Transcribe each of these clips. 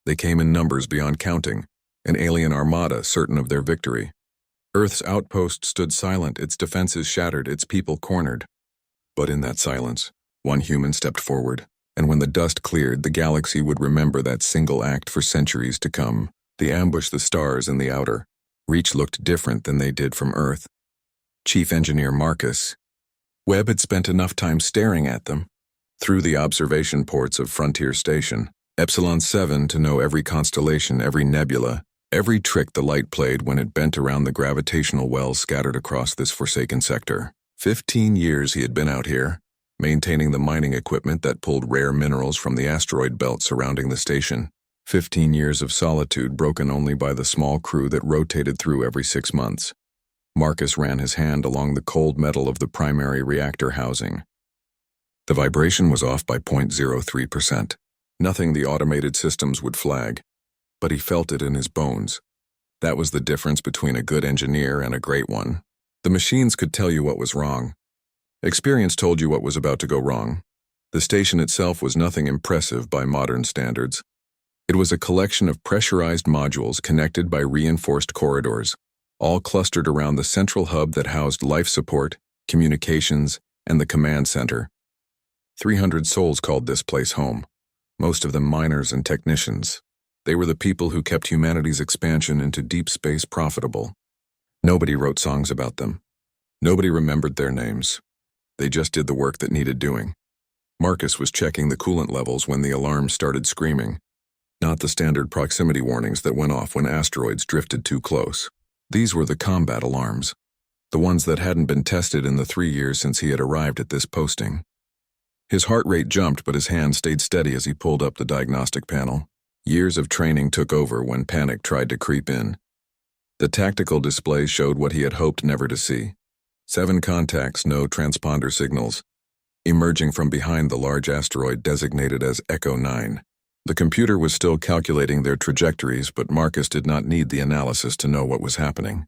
They came in numbers beyond counting, an alien armada certain of their victory. Earth's outpost stood silent, its defenses shattered, its people cornered. But in that silence, one human stepped forward, and when the dust cleared, the galaxy would remember that single act for centuries to come. The ambush, the stars in the outer reach looked different than they did from Earth. Chief Engineer Marcus Webb had spent enough time staring at them, through the observation ports of Frontier Station, Epsilon 7, to know every constellation, every nebula, every trick the light played when it bent around the gravitational wells scattered across this forsaken sector. 15 years he had been out here, maintaining the mining equipment that pulled rare minerals from the asteroid belt surrounding the station. 15 years of solitude broken only by the small crew that rotated through every 6 months. Marcus ran his hand along the cold metal of the primary reactor housing. The vibration was off by 0.03%. Nothing the automated systems would flag, but he felt it in his bones. That was the difference between a good engineer and a great one. The machines could tell you what was wrong. Experience told you what was about to go wrong. The station itself was nothing impressive by modern standards. It was a collection of pressurized modules connected by reinforced corridors, all clustered around the central hub that housed life support, communications, and the command center. 300 souls called this place home, most of them miners and technicians. They were the people who kept humanity's expansion into deep space profitable. Nobody wrote songs about them. Nobody remembered their names. They just did the work that needed doing. Marcus was checking the coolant levels when the alarm started screaming. Not the standard proximity warnings that went off when asteroids drifted too close. These were the combat alarms, the ones that hadn't been tested in the 3 years since he had arrived at this posting. His heart rate jumped, but his hand stayed steady as he pulled up the diagnostic panel. Years of training took over when panic tried to creep in. The tactical display showed what he had hoped never to see. 7 contacts, no transponder signals, emerging from behind the large asteroid designated as Echo 9. The computer was still calculating their trajectories, but Marcus did not need the analysis to know what was happening.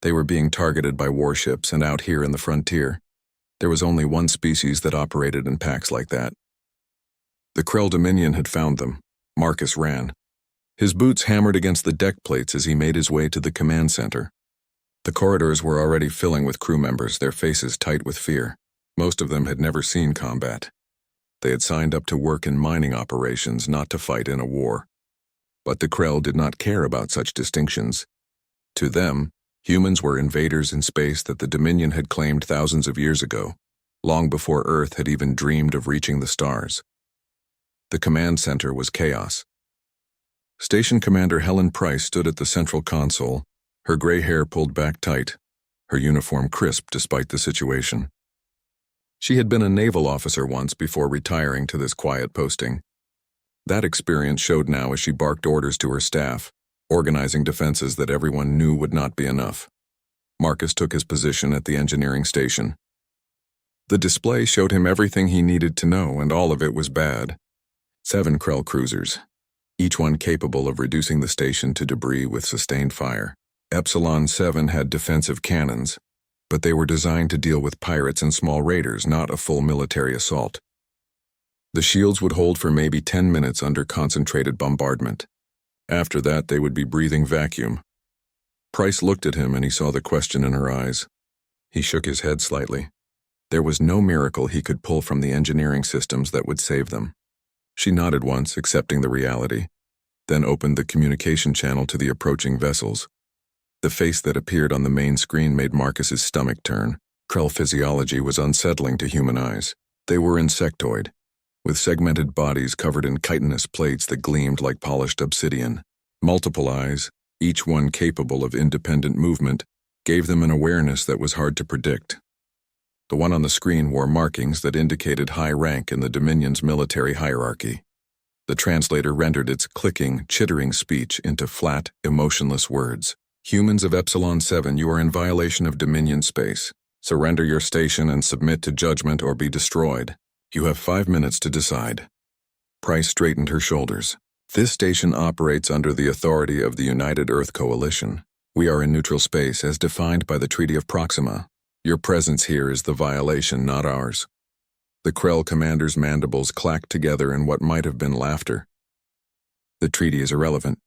They were being targeted by warships, and out here in the frontier, there was only one species that operated in packs like that. The Krell Dominion had found them. Marcus ran. His boots hammered against the deck plates as he made his way to the command center. The corridors were already filling with crew members, their faces tight with fear. Most of them had never seen combat. They had signed up to work in mining operations, not to fight in a war. But the Krell did not care about such distinctions. To them, humans were invaders in space that the Dominion had claimed thousands of years ago, long before Earth had even dreamed of reaching the stars. The command center was chaos. Station Commander Helen Price stood at the central console, her gray hair pulled back tight, her uniform crisp despite the situation. She had been a naval officer once before retiring to this quiet posting. That experience showed now as she barked orders to her staff, organizing defenses that everyone knew would not be enough. Marcus took his position at the engineering station. The display showed him everything he needed to know, and all of it was bad. 7 Krell cruisers, each one capable of reducing the station to debris with sustained fire. Epsilon 7 had defensive cannons, but they were designed to deal with pirates and small raiders, not a full military assault. The shields would hold for maybe 10 minutes under concentrated bombardment. After that, they would be breathing vacuum. Price looked at him and he saw the question in her eyes. He shook his head slightly. There was no miracle he could pull from the engineering systems that would save them. She nodded once, accepting the reality, then opened the communication channel to the approaching vessels. The face that appeared on the main screen made Marcus's stomach turn. Krell physiology was unsettling to human eyes. They were insectoid, with segmented bodies covered in chitinous plates that gleamed like polished obsidian. Multiple eyes, each one capable of independent movement, gave them an awareness that was hard to predict. The one on the screen wore markings that indicated high rank in the Dominion's military hierarchy. The translator rendered its clicking, chittering speech into flat, emotionless words. Humans of Epsilon 7, you are in violation of Dominion space. Surrender your station and submit to judgment or be destroyed. You have 5 minutes to decide. Price straightened her shoulders. This station operates under the authority of the United Earth Coalition. We are in neutral space as defined by the Treaty of Proxima. Your presence here is the violation, not ours. The Krell commander's mandibles clacked together in what might have been laughter. The treaty is irrelevant.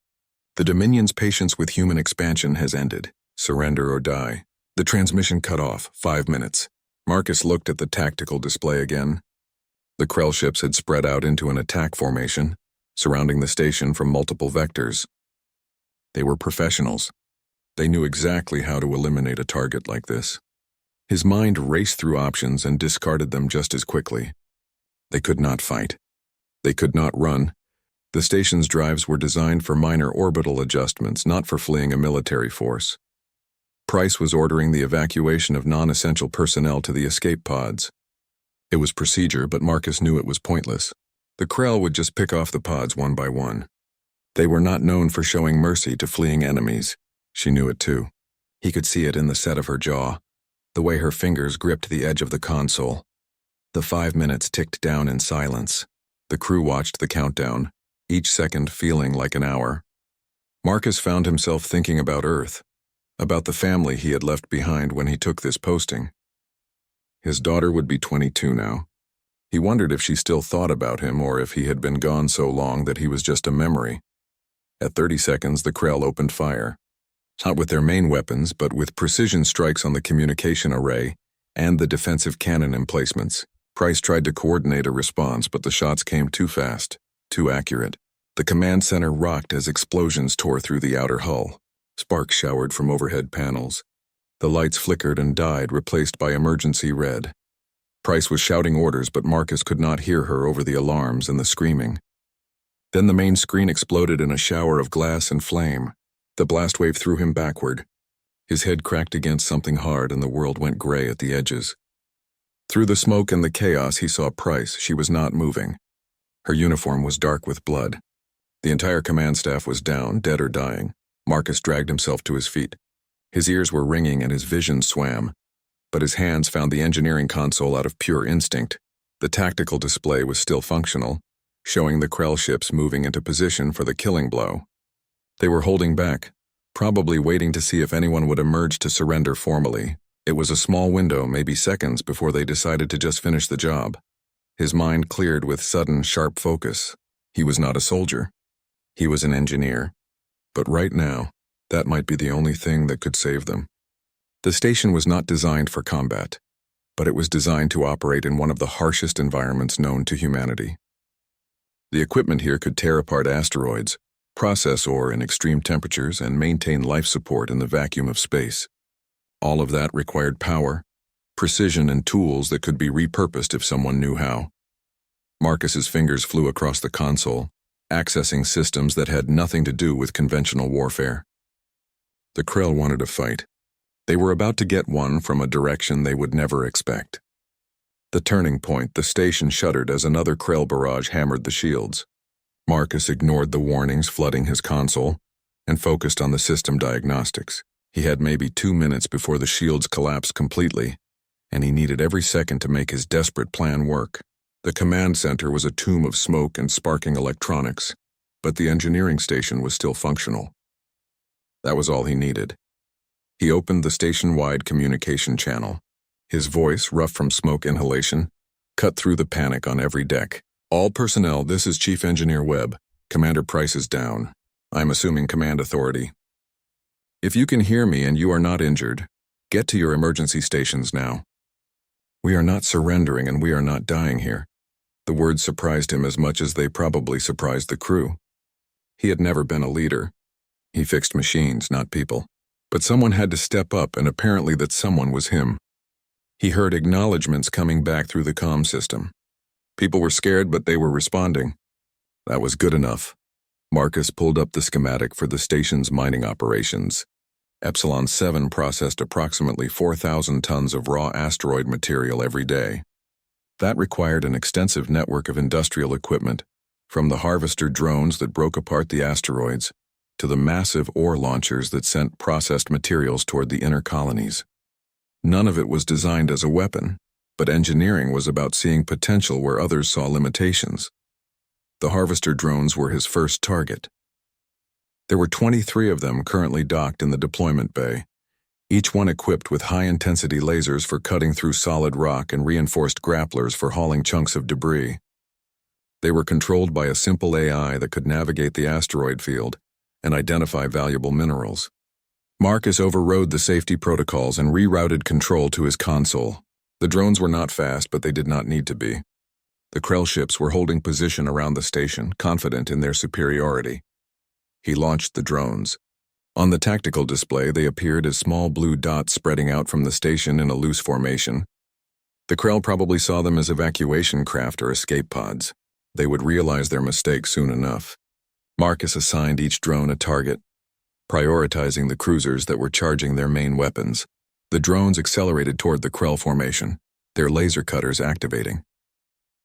The Dominion's patience with human expansion has ended. Surrender or die. The transmission cut off, 5 minutes. Marcus looked at the tactical display again. The Krell ships had spread out into an attack formation, surrounding the station from multiple vectors. They were professionals. They knew exactly how to eliminate a target like this. His mind raced through options and discarded them just as quickly. They could not fight. They could not run. The station's drives were designed for minor orbital adjustments, not for fleeing a military force. Price was ordering the evacuation of non-essential personnel to the escape pods. It was procedure, but Marcus knew it was pointless. The Krell would just pick off the pods one by one. They were not known for showing mercy to fleeing enemies. She knew it too. He could see it in the set of her jaw, the way her fingers gripped the edge of the console. The 5 minutes ticked down in silence. The crew watched the countdown, each second feeling like an hour. Marcus found himself thinking about Earth, about the family he had left behind when he took this posting. His daughter would be 22 now. He wondered if she still thought about him or if he had been gone so long that he was just a memory. At 30 seconds, the Krell opened fire. Not with their main weapons, but with precision strikes on the communication array and the defensive cannon emplacements. Price tried to coordinate a response, but the shots came too fast, too accurate. The command center rocked as explosions tore through the outer hull. Sparks showered from overhead panels. The lights flickered and died, replaced by emergency red. Price was shouting orders, but Marcus could not hear her over the alarms and the screaming. Then the main screen exploded in a shower of glass and flame. The blast wave threw him backward. His head cracked against something hard and the world went gray at the edges. Through the smoke and the chaos, he saw Price. She was not moving. Her uniform was dark with blood. The entire command staff was down, dead or dying. Marcus dragged himself to his feet. His ears were ringing and his vision swam, but his hands found the engineering console out of pure instinct. The tactical display was still functional, showing the Krell ships moving into position for the killing blow. They were holding back, probably waiting to see if anyone would emerge to surrender formally. It was a small window, maybe seconds, before they decided to just finish the job. His mind cleared with sudden, sharp focus. He was not a soldier. He was an engineer. But right now, that might be the only thing that could save them. The station was not designed for combat, but it was designed to operate in one of the harshest environments known to humanity. The equipment here could tear apart asteroids, process ore in extreme temperatures, and maintain life support in the vacuum of space. All of that required power, precision, and tools that could be repurposed if someone knew how. Marcus's fingers flew across the console, accessing systems that had nothing to do with conventional warfare. The Krell wanted a fight. They were about to get one from a direction they would never expect. The turning point, the station shuddered as another Krell barrage hammered the shields. Marcus ignored the warnings flooding his console and focused on the system diagnostics. He had maybe 2 minutes before the shields collapsed completely, and he needed every second to make his desperate plan work. The command center was a tomb of smoke and sparking electronics, but the engineering station was still functional. That was all he needed. He opened the station-wide communication channel. His voice, rough from smoke inhalation, cut through the panic on every deck. All personnel, this is Chief Engineer Webb. Commander Price is down. I'm assuming command authority. If you can hear me and you are not injured, get to your emergency stations now. We are not surrendering and we are not dying here. The words surprised him as much as they probably surprised the crew. He had never been a leader. He fixed machines, not people. But someone had to step up, and apparently that someone was him. He heard acknowledgments coming back through the comm system. People were scared, but they were responding. That was good enough. Marcus pulled up the schematic for the station's mining operations. Epsilon 7 processed approximately 4,000 tons of raw asteroid material every day. That required an extensive network of industrial equipment, from the harvester drones that broke apart the asteroids to the massive ore launchers that sent processed materials toward the inner colonies. None of it was designed as a weapon, but engineering was about seeing potential where others saw limitations. The harvester drones were his first target. There were 23 of them currently docked in the deployment bay, each one equipped with high-intensity lasers for cutting through solid rock and reinforced grapplers for hauling chunks of debris. They were controlled by a simple AI that could navigate the asteroid field and identify valuable minerals. Marcus overrode the safety protocols and rerouted control to his console. The drones were not fast, but they did not need to be. The Krell ships were holding position around the station, confident in their superiority. He launched the drones. On the tactical display, they appeared as small blue dots spreading out from the station in a loose formation. The Krell probably saw them as evacuation craft or escape pods. They would realize their mistake soon enough. Marcus assigned each drone a target, prioritizing the cruisers that were charging their main weapons. The drones accelerated toward the Krell formation, their laser cutters activating.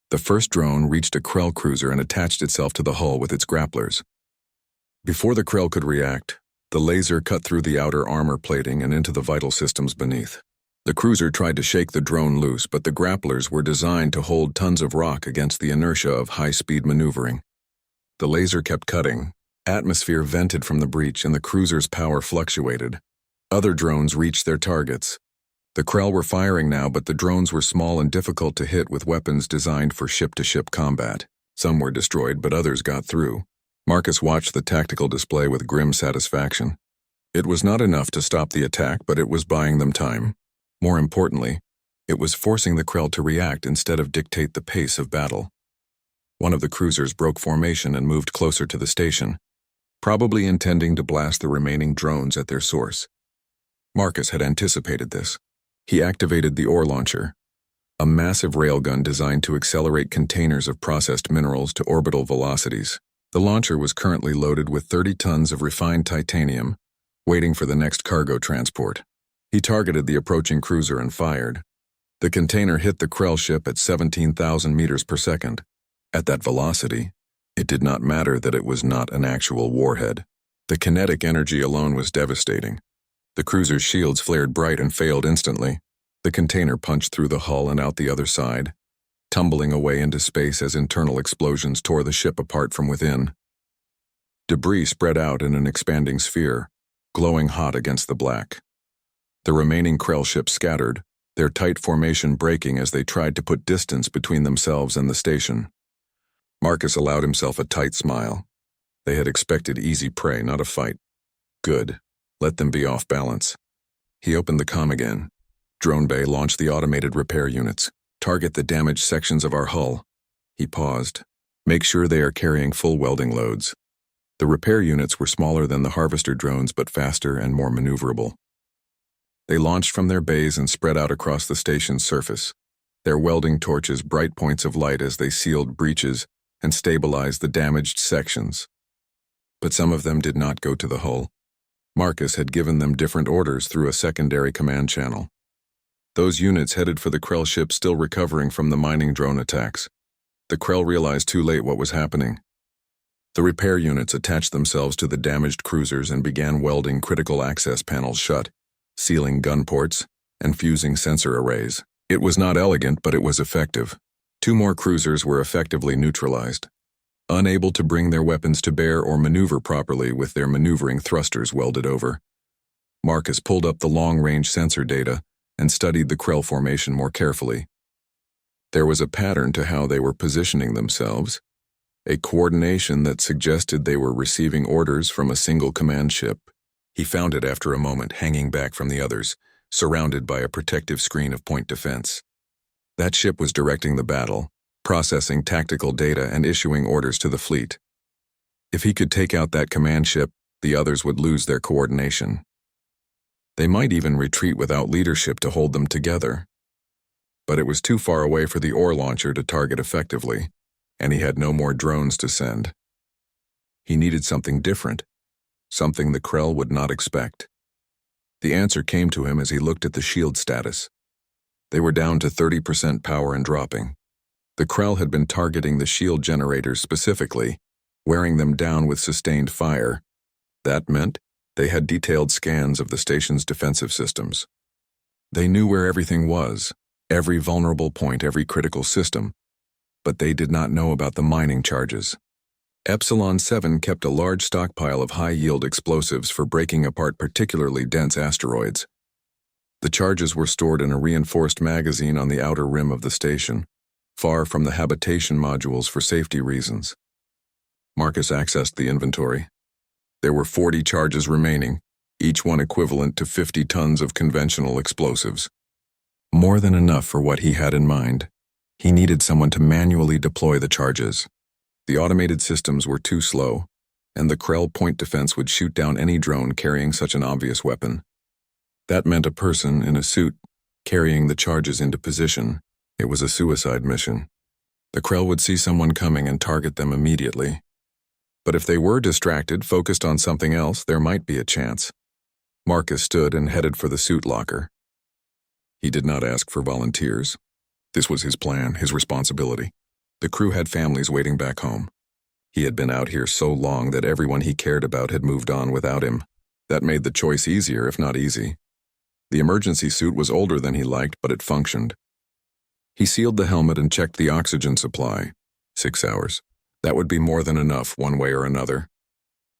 The first drone reached a Krell cruiser and attached itself to the hull with its grapplers. Before the Krell could react, the laser cut through the outer armor plating and into the vital systems beneath. The cruiser tried to shake the drone loose, but the grapplers were designed to hold tons of rock against the inertia of high-speed maneuvering. The laser kept cutting. Atmosphere vented from the breach and the cruiser's power fluctuated. Other drones reached their targets. The Krell were firing now, but the drones were small and difficult to hit with weapons designed for ship-to-ship combat. Some were destroyed, but others got through. Marcus watched the tactical display with grim satisfaction. It was not enough to stop the attack, but it was buying them time. More importantly, it was forcing the Krell to react instead of dictate the pace of battle. One of the cruisers broke formation and moved closer to the station, probably intending to blast the remaining drones at their source. Marcus had anticipated this. He activated the ore launcher, a massive railgun designed to accelerate containers of processed minerals to orbital velocities. The launcher was currently loaded with 30 tons of refined titanium, waiting for the next cargo transport. He targeted the approaching cruiser and fired. The container hit the Krell ship at 17,000 meters per second. At that velocity, it did not matter that it was not an actual warhead. The kinetic energy alone was devastating. The cruiser's shields flared bright and failed instantly. The container punched through the hull and out the other side, tumbling away into space as internal explosions tore the ship apart from within. Debris spread out in an expanding sphere, glowing hot against the black. The remaining Krell ships scattered, their tight formation breaking as they tried to put distance between themselves and the station. Marcus allowed himself a tight smile. They had expected easy prey, not a fight. Good. Let them be off balance. He opened the comm again. Drone Bay launched the automated repair units. Target the damaged sections of our hull. He paused. Make sure they are carrying full welding loads. The repair units were smaller than the harvester drones but faster and more maneuverable. They launched from their bays and spread out across the station's surface, their welding torches bright points of light as they sealed breaches and stabilized the damaged sections. But some of them did not go to the hull. Marcus had given them different orders through a secondary command channel. Those units headed for the Krell ship still recovering from the mining drone attacks. The Krell realized too late what was happening. The repair units attached themselves to the damaged cruisers and began welding critical access panels shut, sealing gun ports, and fusing sensor arrays. It was not elegant, but it was effective. 2 more cruisers were effectively neutralized, unable to bring their weapons to bear or maneuver properly with their maneuvering thrusters welded over. Marcus pulled up the long-range sensor data and studied the Krell formation more carefully. There was a pattern to how they were positioning themselves, a coordination that suggested they were receiving orders from a single command ship. He found it after a moment, hanging back from the others, surrounded by a protective screen of point defense. That ship was directing the battle, processing tactical data and issuing orders to the fleet. If he could take out that command ship, the others would lose their coordination. They might even retreat without leadership to hold them together. But it was too far away for the ore launcher to target effectively, and he had no more drones to send. He needed something different, something the Krell would not expect. The answer came to him as he looked at the shield status. They were down to 30% power and dropping. The Krell had been targeting the shield generators specifically, wearing them down with sustained fire. That meant they had detailed scans of the station's defensive systems. They knew where everything was, every vulnerable point, every critical system, but they did not know about the mining charges. Epsilon 7 kept a large stockpile of high-yield explosives for breaking apart particularly dense asteroids. The charges were stored in a reinforced magazine on the outer rim of the station, far from the habitation modules for safety reasons. Marcus accessed the inventory. There were 40 charges remaining, each one equivalent to 50 tons of conventional explosives. More than enough for what he had in mind. He needed someone to manually deploy the charges. The automated systems were too slow, and the Krell point defense would shoot down any drone carrying such an obvious weapon. That meant a person in a suit carrying the charges into position. It was a suicide mission. The Krell would see someone coming and target them immediately. But if they were distracted, focused on something else, there might be a chance. Marcus stood and headed for the suit locker. He did not ask for volunteers. This was his plan, his responsibility. The crew had families waiting back home. He had been out here so long that everyone he cared about had moved on without him. That made the choice easier, if not easy. The emergency suit was older than he liked, but it functioned. He sealed the helmet and checked the oxygen supply. 6 hours. That would be more than enough, one way or another.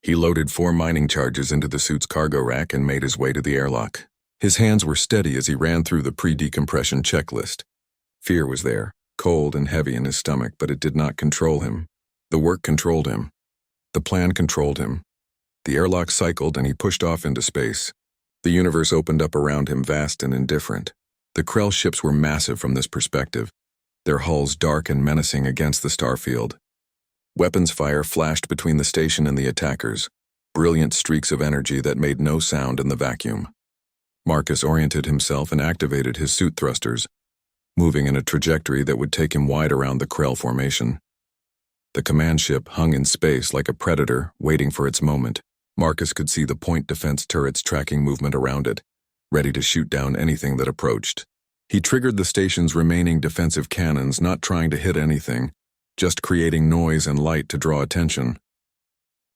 He loaded 4 mining charges into the suit's cargo rack and made his way to the airlock. His hands were steady as he ran through the pre-decompression checklist. Fear was there, cold and heavy in his stomach, but it did not control him. The work controlled him. The plan controlled him. The airlock cycled and he pushed off into space. The universe opened up around him, vast and indifferent. The Krell ships were massive from this perspective, their hulls dark and menacing against the starfield. Weapons fire flashed between the station and the attackers, brilliant streaks of energy that made no sound in the vacuum. Marcus oriented himself and activated his suit thrusters, moving in a trajectory that would take him wide around the Krell formation. The command ship hung in space like a predator, waiting for its moment. Marcus could see the point defense turrets tracking movement around it, ready to shoot down anything that approached. He triggered the station's remaining defensive cannons, not trying to hit anything, just creating noise and light to draw attention.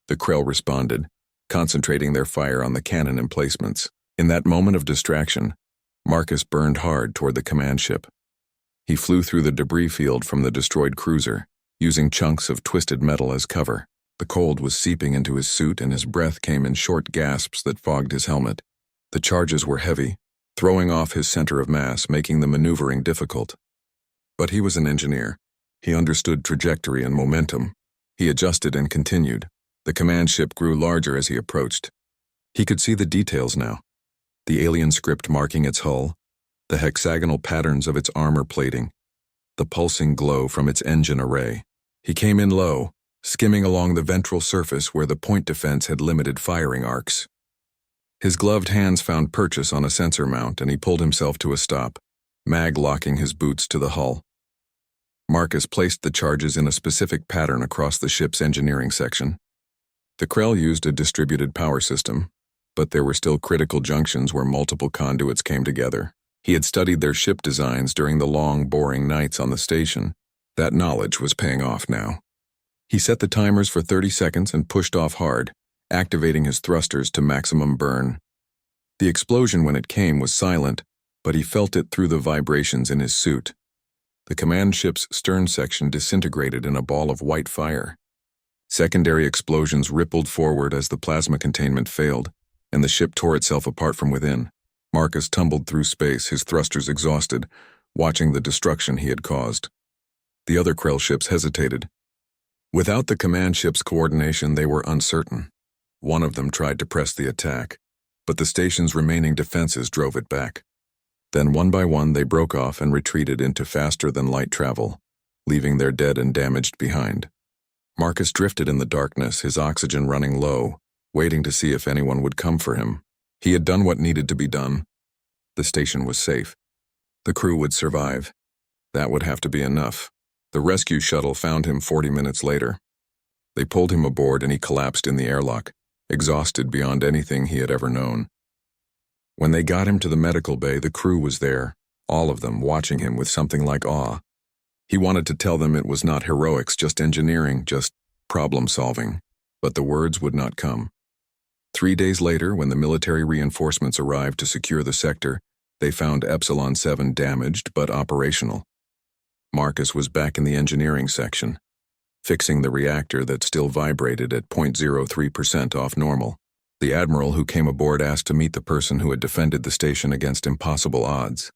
The Krell responded, concentrating their fire on the cannon emplacements. In that moment of distraction, Marcus burned hard toward the command ship. He flew through the debris field from the destroyed cruiser, using chunks of twisted metal as cover. The cold was seeping into his suit and his breath came in short gasps that fogged his helmet. The charges were heavy, throwing off his center of mass, making the maneuvering difficult. But he was an engineer. He understood trajectory and momentum. He adjusted and continued. The command ship grew larger as he approached. He could see the details now. The alien script marking its hull, the hexagonal patterns of its armor plating, the pulsing glow from its engine array. He came in low, skimming along the ventral surface where the point defense had limited firing arcs. His gloved hands found purchase on a sensor mount and he pulled himself to a stop, mag-locking his boots to the hull. Marcus placed the charges in a specific pattern across the ship's engineering section. The Krell used a distributed power system, but there were still critical junctions where multiple conduits came together. He had studied their ship designs during the long, boring nights on the station. That knowledge was paying off now. He set the timers for 30 seconds and pushed off hard, activating his thrusters to maximum burn. The explosion when it came was silent, but he felt it through the vibrations in his suit. The command ship's stern section disintegrated in a ball of white fire. Secondary explosions rippled forward as the plasma containment failed, and the ship tore itself apart from within. Marcus tumbled through space, his thrusters exhausted, watching the destruction he had caused. The other Krell ships hesitated. Without the command ship's coordination, they were uncertain. One of them tried to press the attack, but the station's remaining defenses drove it back. Then one by one they broke off and retreated into faster-than-light travel, leaving their dead and damaged behind. Marcus drifted in the darkness, his oxygen running low, waiting to see if anyone would come for him. He had done what needed to be done. The station was safe. The crew would survive. That would have to be enough. The rescue shuttle found him 40 minutes later. They pulled him aboard and he collapsed in the airlock, exhausted beyond anything he had ever known. When they got him to the medical bay, the crew was there, all of them watching him with something like awe. He wanted to tell them it was not heroics, just engineering, just problem-solving, but the words would not come. 3 days later, when the military reinforcements arrived to secure the sector, they found Epsilon 7 damaged but operational. Marcus was back in the engineering section, fixing the reactor that still vibrated at 0.03% off normal. The admiral who came aboard asked to meet the person who had defended the station against impossible odds.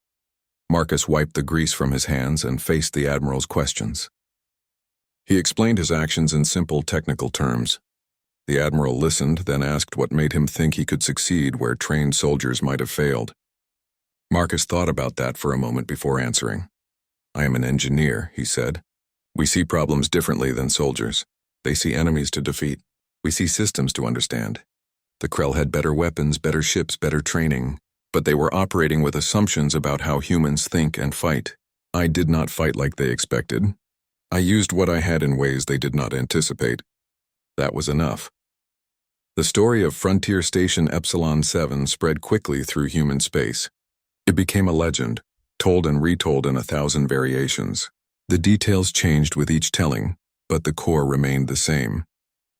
Marcus wiped the grease from his hands and faced the Admiral's questions. He explained his actions in simple technical terms. The Admiral listened, then asked what made him think he could succeed where trained soldiers might have failed. Marcus thought about that for a moment before answering. "I am an engineer," he said. "We see problems differently than soldiers. They see enemies to defeat. We see systems to understand. The Krell had better weapons, better ships, better training, but they were operating with assumptions about how humans think and fight. I did not fight like they expected. I used what I had in ways they did not anticipate. That was enough." The story of Frontier Station Epsilon 7 spread quickly through human space. It became a legend, told and retold in 1,000 variations. The details changed with each telling, but the core remained the same.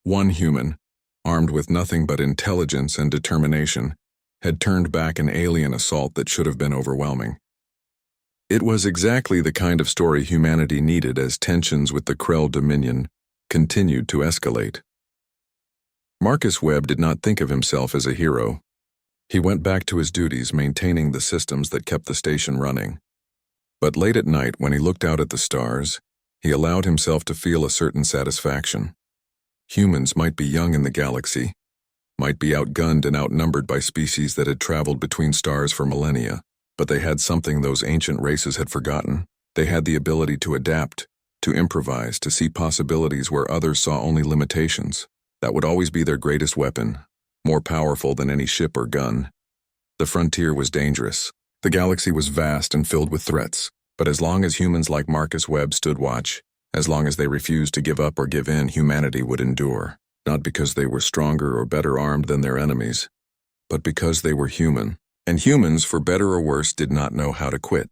One human, armed with nothing but intelligence and determination, had turned back an alien assault that should have been overwhelming. It was exactly the kind of story humanity needed as tensions with the Krell Dominion continued to escalate. Marcus Webb did not think of himself as a hero. He went back to his duties maintaining the systems that kept the station running. But late at night, when he looked out at the stars, he allowed himself to feel a certain satisfaction. Humans might be young in the galaxy, might be outgunned and outnumbered by species that had traveled between stars for millennia, but they had something those ancient races had forgotten. They had the ability to adapt, to improvise, to see possibilities where others saw only limitations. That would always be their greatest weapon, more powerful than any ship or gun. The frontier was dangerous. The galaxy was vast and filled with threats, but as long as humans like Marcus Webb stood watch, as long as they refused to give up or give in, humanity would endure, not because they were stronger or better armed than their enemies, but because they were human, and humans, for better or worse, did not know how to quit.